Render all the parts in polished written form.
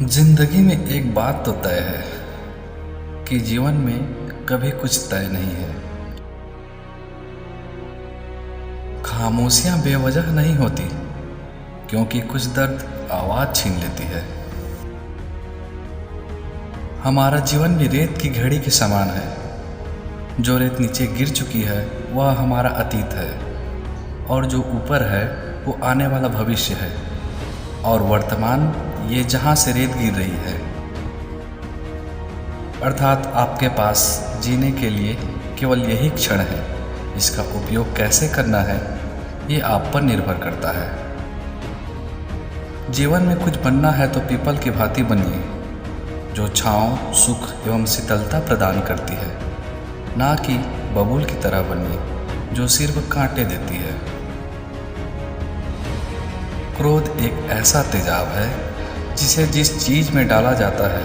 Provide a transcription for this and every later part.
जिंदगी में एक बात तो तय है कि जीवन में कभी कुछ तय नहीं है। खामोशियां बेवजह नहीं होती, क्योंकि कुछ दर्द आवाज छीन लेती है। हमारा जीवन भी रेत की घड़ी के समान है। जो रेत नीचे गिर चुकी है वह हमारा अतीत है, और जो ऊपर है वो आने वाला भविष्य है, और वर्तमान ये जहां से रेत गिर रही है। अर्थात आपके पास जीने के लिए केवल यही क्षण है। इसका उपयोग कैसे करना है ये आप पर निर्भर करता है। जीवन में कुछ बनना है तो पीपल की भांति बनिए, जो छांव, सुख एवं शीतलता प्रदान करती है, ना कि बबूल की तरह बनिए जो सिर्फ कांटे देती है। क्रोध एक ऐसा तेजाब है जिसे जिस चीज में डाला जाता है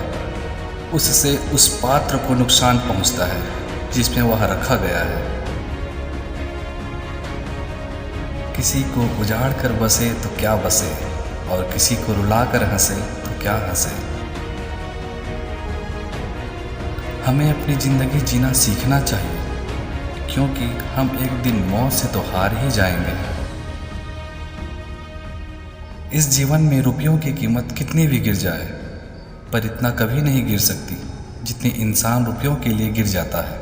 उससे उस पात्र को नुकसान पहुंचता है जिसमें वह रखा गया है। किसी को उजाड़ कर बसे तो क्या बसे, और किसी को रुला कर हंसे तो क्या हंसे। हमें अपनी जिंदगी जीना सीखना चाहिए, क्योंकि हम एक दिन मौत से तो हार ही जाएंगे। इस जीवन में रुपयों की कीमत कितनी भी गिर जाए, पर इतना कभी नहीं गिर सकती जितनी इंसान रुपयों के लिए गिर जाता है।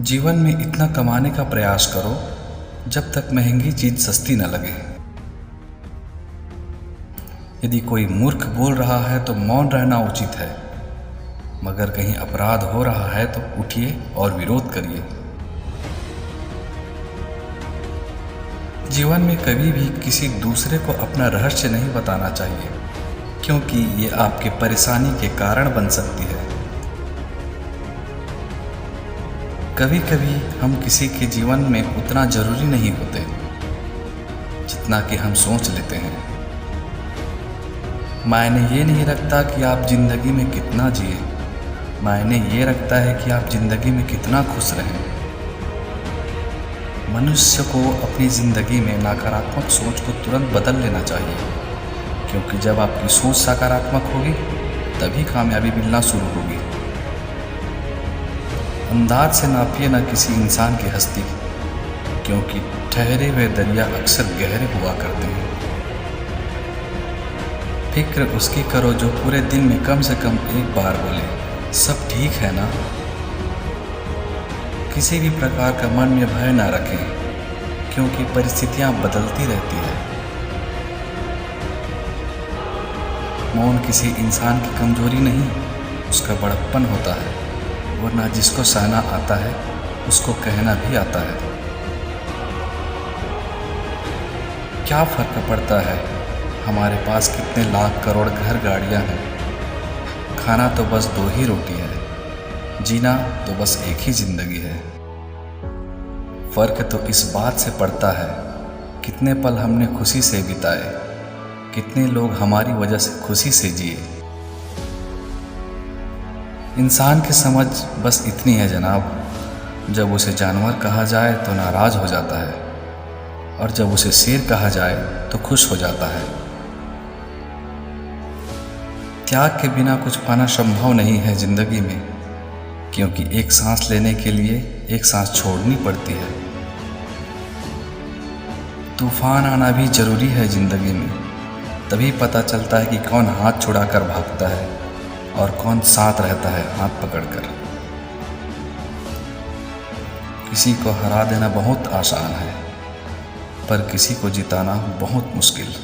जीवन में इतना कमाने का प्रयास करो जब तक महंगी चीज सस्ती न लगे। यदि कोई मूर्ख बोल रहा है तो मौन रहना उचित है, मगर कहीं अपराध हो रहा है तो उठिए और विरोध करिए। जीवन में कभी भी किसी दूसरे को अपना रहस्य नहीं बताना चाहिए, क्योंकि ये आपके परेशानी के कारण बन सकती है। कभी कभी हम किसी के जीवन में उतना जरूरी नहीं होते जितना कि हम सोच लेते हैं। मायने ये नहीं रखता कि आप जिंदगी में कितना जिए, मायने ये रखता है कि आप जिंदगी में कितना खुश रहें। मनुष्य को अपनी ज़िंदगी में नकारात्मक सोच को तुरंत बदल लेना चाहिए, क्योंकि जब आपकी सोच सकारात्मक होगी तभी कामयाबी मिलना शुरू होगी। अंदाज से नापिए न किसी इंसान की हस्ती, क्योंकि ठहरे हुए दरिया अक्सर गहरे हुआ करते हैं। फिक्र उसकी करो जो पूरे दिन में कम से कम एक बार बोले, सब ठीक है ना। किसी भी प्रकार का मन में भय न रखें, क्योंकि परिस्थितियां बदलती रहती है। मौन किसी इंसान की कमजोरी नहीं, उसका बड़प्पन होता है, वरना जिसको सहना आता है उसको कहना भी आता है। क्या फर्क पड़ता है हमारे पास कितने लाख करोड़ घर गाड़ियां हैं। खाना तो बस 2 ही रोटी है, जीना तो बस एक ही जिंदगी है। फर्क तो इस बात से पड़ता है कितने पल हमने खुशी से बिताए, कितने लोग हमारी वजह से खुशी से जिए। इंसान की समझ बस इतनी है जनाब, जब उसे जानवर कहा जाए तो नाराज हो जाता है, और जब उसे शेर कहा जाए तो खुश हो जाता है। त्याग के बिना कुछ पाना संभव नहीं है जिंदगी में, क्योंकि एक सांस लेने के लिए एक सांस छोड़नी पड़ती है। तूफान आना भी जरूरी है जिंदगी में, तभी पता चलता है कि कौन हाथ छुड़ाकर भागता है और कौन साथ रहता है हाथ पकड़कर। किसी को हरा देना बहुत आसान है, पर किसी को जिताना बहुत मुश्किल।